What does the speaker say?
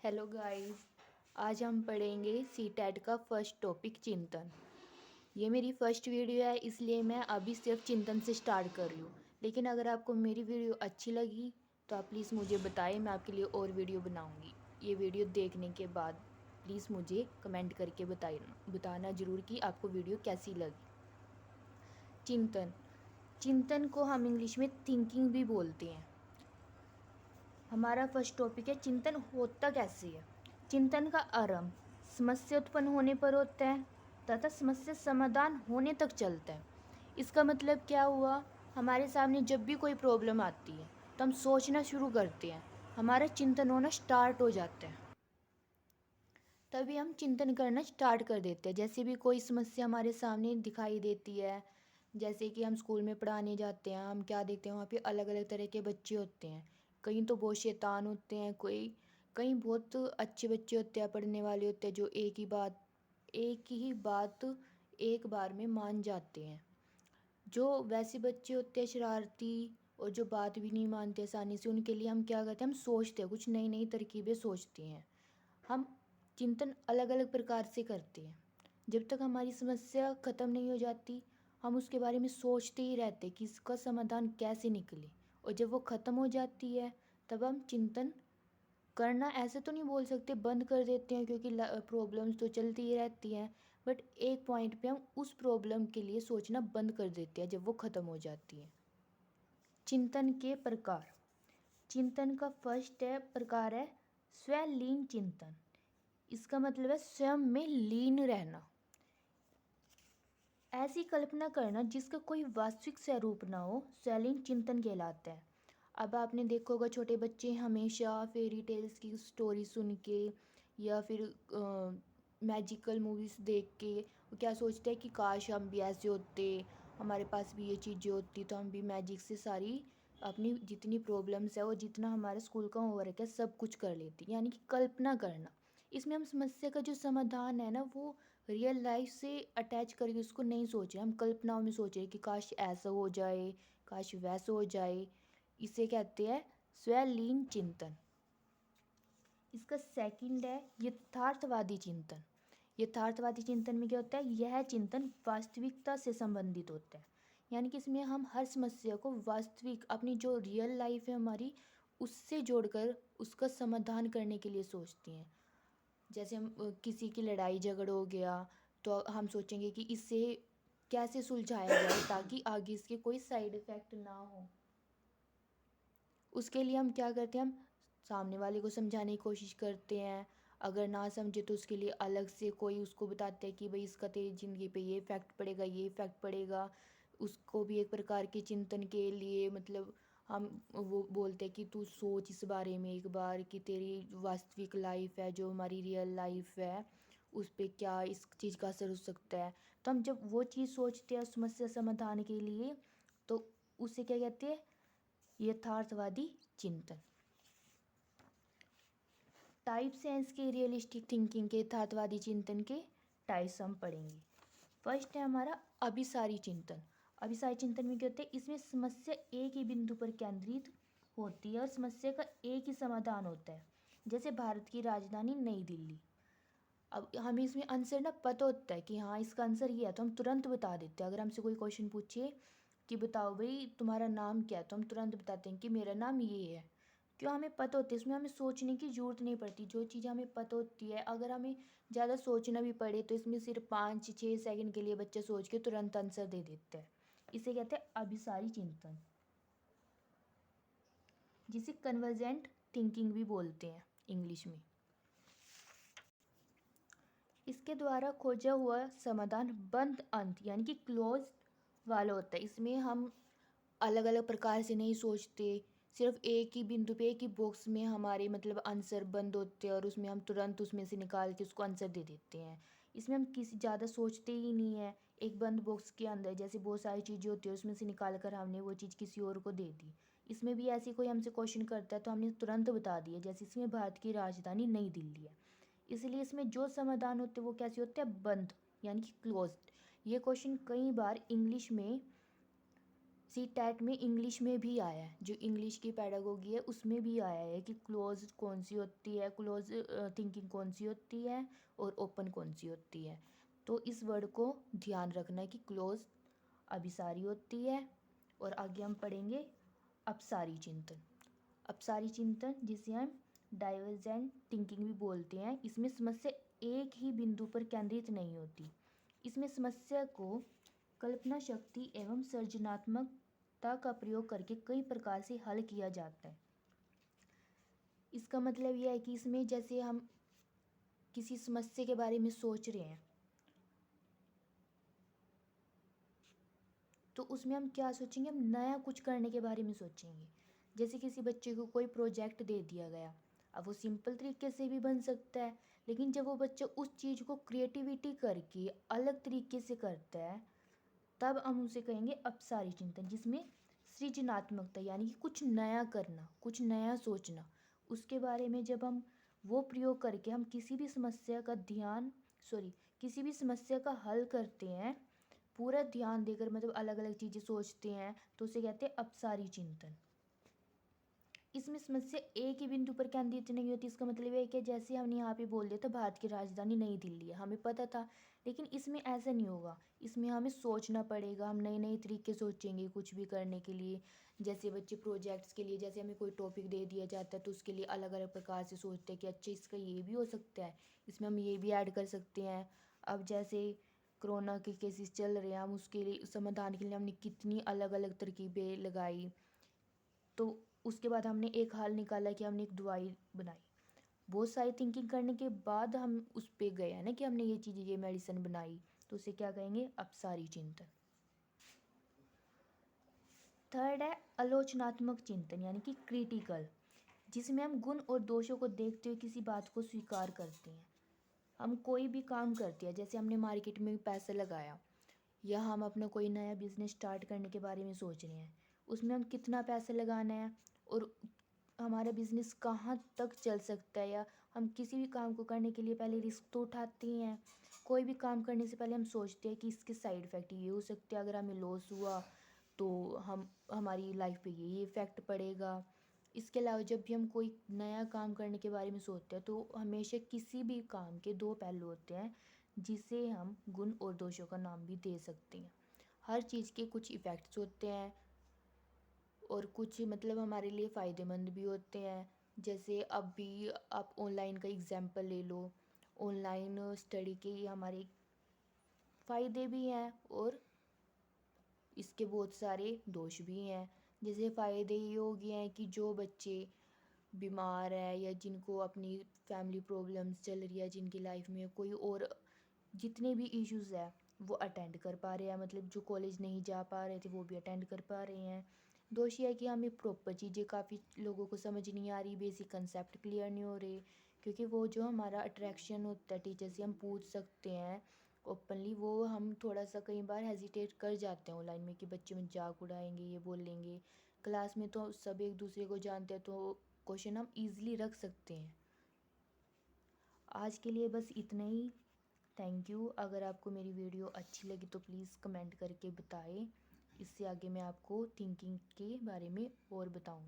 Hello guys. आज हम पढ़ेंगे सीटेट का फर्स्ट टॉपिक चिंतन। ये मेरी फर्स्ट वीडियो है, इसलिए मैं अभी सिर्फ चिंतन से स्टार्ट कर रही हूँ। लेकिन अगर आपको मेरी वीडियो अच्छी लगी तो आप प्लीज़ मुझे बताएं, मैं आपके लिए और वीडियो बनाऊँगी। ये वीडियो देखने के बाद प्लीज़ मुझे कमेंट करके बताना ज़रूर कि आपको वीडियो कैसी लगी। चिंतन चिंतन को हम इंग्लिश में थिंकिंग भी बोलते हैं। हमारा फर्स्ट टॉपिक है चिंतन होता कैसे है। चिंतन का आरंभ समस्या उत्पन्न होने पर होता है तथा समस्या समाधान होने तक चलता है। इसका मतलब क्या हुआ, हमारे सामने जब भी कोई प्रॉब्लम आती है तो हम सोचना शुरू करते हैं, हमारा चिंतन होना स्टार्ट हो जाता है, तभी हम चिंतन करना स्टार्ट कर देते हैं। जैसे भी कोई समस्या हमारे सामने दिखाई देती है, जैसे कि हम स्कूल में पढ़ाने जाते हैं, हम क्या देखते हैं वहाँ पे अलग अलग तरह के बच्चे होते हैं। कहीं तो बहुत शैतान होते हैं, कहीं बहुत अच्छे बच्चे होते हैं, पढ़ने वाले होते हैं, जो एक ही बात एक बार में मान जाते हैं। जो वैसे बच्चे होते हैं शरारती और जो बात भी नहीं मानते आसानी से, उनके लिए हम क्या करते हैं, हम सोचते हैं, कुछ नई नई तरकीबें सोचते हैं। हम चिंतन अलग अलग प्रकार से करते हैं। जब तक हमारी समस्या ख़त्म नहीं हो जाती, हम उसके बारे में सोचते ही रहते हैं कि इसका समाधान कैसे निकले। और जब वो ख़त्म हो जाती है तब हम चिंतन करना, ऐसे तो नहीं बोल सकते बंद कर देते हैं, क्योंकि प्रॉब्लम्स तो चलती ही रहती हैं। बट एक पॉइंट पे हम उस प्रॉब्लम के लिए सोचना बंद कर देते हैं जब वो ख़त्म हो जाती है। चिंतन के प्रकार। चिंतन का फर्स्ट प्रकार है स्वलीन चिंतन। इसका मतलब है स्वयं में लीन रहना, ऐसी कल्पना करना जिसका कोई वास्तविक स्वरूप ना हो, स्वलीन चिंतन कहलाता है। अब आपने देखा होगा छोटे बच्चे हमेशा फेरी टेल्स की स्टोरी सुन के या फिर मैजिकल मूवीज़ देख के वो क्या सोचते हैं कि काश हम भी ऐसे होते, हमारे पास भी ये चीज़ें होती तो हम भी मैजिक से सारी अपनी जितनी प्रॉब्लम्स है, वो जितना हमारे स्कूल का होमवर्क है, सब कुछ कर लेती। यानी कि कल्पना करना। इसमें हम समस्या का जो समाधान है ना, वो रियल लाइफ से अटैच करके उसको नहीं सोचे, हम कल्पनाओं में सोचे कि काश ऐसा हो जाए, काश वैसा हो जाए। इसे कहते हैं स्वलीन चिंतन। इसका सेकंड है यथार्थवादी चिंतन। यथार्थवादी चिंतन में क्या होता है, यह चिंतन वास्तविकता से संबंधित होता है। यानी कि इसमें हम हर समस्या को वास्तविक, अपनी जो रियल लाइफ है हमारी, उससे जोड़कर उसका समाधान करने के लिए सोचते हैं। जैसे हम किसी की लड़ाई झगड़ा हो गया तो हम सोचेंगे कि इसे कैसे सुलझाया जाए ताकि आगे इसके कोई साइड इफ़ेक्ट ना हो। उसके लिए हम क्या करते हैं, हम सामने वाले को समझाने की कोशिश करते हैं। अगर ना समझे तो उसके लिए अलग से कोई उसको बताते हैं कि भाई इसका तेरी ज़िंदगी पे ये इफ़ेक्ट पड़ेगा, ये इफ़ेक्ट पड़ेगा। उसको भी एक प्रकार के चिंतन के लिए, मतलब हम वो बोलते हैं कि तू सोच इस बारे में एक बार कि तेरी वास्तविक लाइफ है, जो हमारी रियल लाइफ है, उस पे क्या इस चीज़ का असर हो सकता है। तो हम जब वो चीज़ सोचते हैं समस्या समाधान के लिए, तो उसे क्या कहते हैं, यथार्थवादी चिंतन। टाइप्स हैं इसके रियलिस्टिक थिंकिंग के, यथार्थवादी चिंतन के टाइप्स हम पढ़ेंगे। फर्स्ट है हमारा अभिसारी चिंतन। अभिसारी चिंतन में क्या होता है, इसमें समस्या एक ही बिंदु पर केंद्रित होती है और समस्या का एक ही समाधान होता है। जैसे भारत की राजधानी नई दिल्ली। अब हमें इसमें आंसर ना पता होता है कि हाँ इसका आंसर ये है, तो हम तुरंत बता देते हैं। अगर हमसे कोई क्वेश्चन पूछे कि बताओ भाई तुम्हारा नाम क्या है, तो हम तुरंत बताते हैं कि मेरा नाम ये है। क्यों, हमें पता होता है, इसमें हमें सोचने की ज़रूरत नहीं पड़ती। जो चीज़ हमें पता होती है, अगर हमें ज़्यादा सोचना भी पड़े तो इसमें सिर्फ 5-6 सेकंड के लिए बच्चे सोच के तुरंत आंसर दे देते हैं। इसे कहते हैं अभिसारी चिंतन, जिसे कन्वर्जेंट थिंकिंग भी बोलते हैं इंग्लिश में। इसके द्वारा खोजा हुआ समाधान बंद अंत यानी कि क्लोज वाला होता है। इसमें हम अलग अलग प्रकार से नहीं सोचते, सिर्फ एक ही बिंदु पे, एक ही बॉक्स में हमारे मतलब आंसर बंद होते हैं और उसमें हम तुरंत उसमें से निकाल के उसको आंसर दे देते हैं। इसमें हम किसी ज़्यादा सोचते ही नहीं है। एक बंद बॉक्स के अंदर जैसे बहुत सारी चीज़ें होती है, उसमें से निकाल कर हमने वो चीज़ किसी और को दे दी। इसमें भी ऐसी कोई हमसे क्वेश्चन करता है तो हमने तुरंत बता दिया। जैसे इसमें भारत की राजधानी नई दिल्ली है, इसलिए इसमें जो समाधान होते हैं वो कैसे होते हैं, बंद यानी कि क्लोज्ड। ये क्वेश्चन कई बार इंग्लिश में सी टैट में इंग्लिश में भी आया है, जो इंग्लिश की पैडागोगी है उसमें भी आया है कि क्लोज कौन सी होती है, क्लोज थिंकिंग कौन सी होती है और ओपन कौन सी होती है। तो इस वर्ड को ध्यान रखना है कि क्लोज अभिसारी होती है। और आगे हम पढ़ेंगे अपसारी चिंतन। अपसारी चिंतन जिसे हम डाइवर्जेंट थिंकिंग भी बोलते हैं, इसमें समस्या एक ही बिंदु पर केंद्रित नहीं होती। इसमें समस्या को कल्पना शक्ति एवं सृजनात्मकता का प्रयोग करके कई प्रकार से हल किया जाता है। इसका मतलब यह है कि इसमें जैसे हम किसी समस्या के बारे में सोच रहे हैं तो उसमें हम क्या सोचेंगे, हम नया कुछ करने के बारे में सोचेंगे। जैसे किसी बच्चे को कोई प्रोजेक्ट दे दिया गया, अब वो सिंपल तरीके से भी बन सकता है, लेकिन जब वो बच्चा उस चीज़ को क्रिएटिविटी करके अलग तरीके से करता है तब हम उसे कहेंगे अपसारी चिंतन, जिसमें सृजनात्मकता यानी कि कुछ नया करना, कुछ नया सोचना, उसके बारे में जब हम वो प्रयोग करके हम किसी भी समस्या का हल करते हैं, पूरा ध्यान देकर मतलब अलग अलग चीज़ें सोचते हैं, तो उसे कहते हैं अपसारी चिंतन। इसमें समस्या एक ही बिंदु पर केंद्रित नहीं होती। इसका मतलब है कि जैसे हमने यहाँ पे बोल दिया था भारत की राजधानी नई दिल्ली है, हमें पता था, लेकिन इसमें ऐसा नहीं होगा। इसमें हमें सोचना पड़ेगा, हम नए नए तरीके सोचेंगे कुछ भी करने के लिए। जैसे बच्चे प्रोजेक्ट्स के लिए, जैसे हमें कोई टॉपिक दे दिया जाता है तो उसके लिए अलग अलग प्रकार से सोचते हैं कि अच्छा इसका ये भी हो सकता है, इसमें हम ये भी ऐड कर सकते हैं। अब जैसे कोरोना के केसेस चल रहे हैं, हम उसके लिए समाधान के लिए हमने कितनी अलग अलग तरकीबें लगाई, तो उसके बाद हमने एक हल निकाला कि हमने एक दवाई बनाई। बहुत सारी थिंकिंग करने के बाद हम उस पे गए हैं ना कि हमने ये चीज़, ये मेडिसिन बनाई, तो उसे क्या कहेंगे, अपसारी चिंतन। थर्ड है आलोचनात्मक चिंतन यानी कि क्रिटिकल, जिसमें हम गुण और दोषों को देखते हुए किसी बात को स्वीकार करते हैं। हम कोई भी काम करते हैं, जैसे हमने मार्केट में पैसा लगाया या हम अपना कोई नया बिजनेस स्टार्ट करने के बारे में सोच रहे हैं, उसमें हम कितना पैसा लगाना है और हमारा बिजनेस कहाँ तक चल सकता है, या हम किसी भी काम को करने के लिए पहले रिस्क तो उठाते ही हैं। कोई भी काम करने से पहले हम सोचते हैं कि इसके साइड इफ़ेक्ट ये हो सकते हैं, अगर हमें लॉस हुआ तो हमारी लाइफ पे ये इफ़ेक्ट पड़ेगा। इसके अलावा जब भी हम कोई नया काम करने के बारे में सोचते हैं तो हमेशा किसी भी काम के दो पहलू होते हैं, जिसे हम गुण और दोषों का नाम भी दे सकते हैं। हर चीज़ के कुछ इफ़ेक्ट्स होते हैं और कुछ मतलब हमारे लिए फ़ायदेमंद भी होते हैं। जैसे अभी आप ऑनलाइन का एग्ज़ाम्पल ले लो, ऑनलाइन स्टडी के हमारे फ़ायदे भी हैं और इसके बहुत सारे दोष भी हैं। जैसे फ़ायदे ये हो गए हैं कि जो बच्चे बीमार है या जिनको अपनी फैमिली प्रॉब्लम्स चल रही है, जिनकी लाइफ में कोई और जितने भी इश्यूज़ है वो अटेंड कर पा रहे हैं, मतलब जो कॉलेज नहीं जा पा रहे थे वो भी अटेंड कर पा रहे हैं। दोष ये है कि हमें प्रॉपर चीज़ें काफ़ी लोगों को समझ नहीं आ रही, बेसिक कंसेप्ट क्लियर नहीं हो रहे, क्योंकि वो जो हमारा अट्रैक्शन होता है टीचर से हम पूछ सकते हैं ओपनली, वो हम थोड़ा सा कई बार हेजिटेट कर जाते हैं ऑनलाइन में कि बच्चे मजाक उड़ाएंगे, ये बोलेंगे। क्लास में तो सब एक दूसरे को जानते हैं तो क्वेश्चन हम इजीली रख सकते हैं। आज के लिए बस इतना ही। Thank you. अगर आपको मेरी वीडियो अच्छी लगी तो प्लीज़ कमेंट करके बताएं, इससे आगे मैं आपको थिंकिंग के बारे में और बताऊं।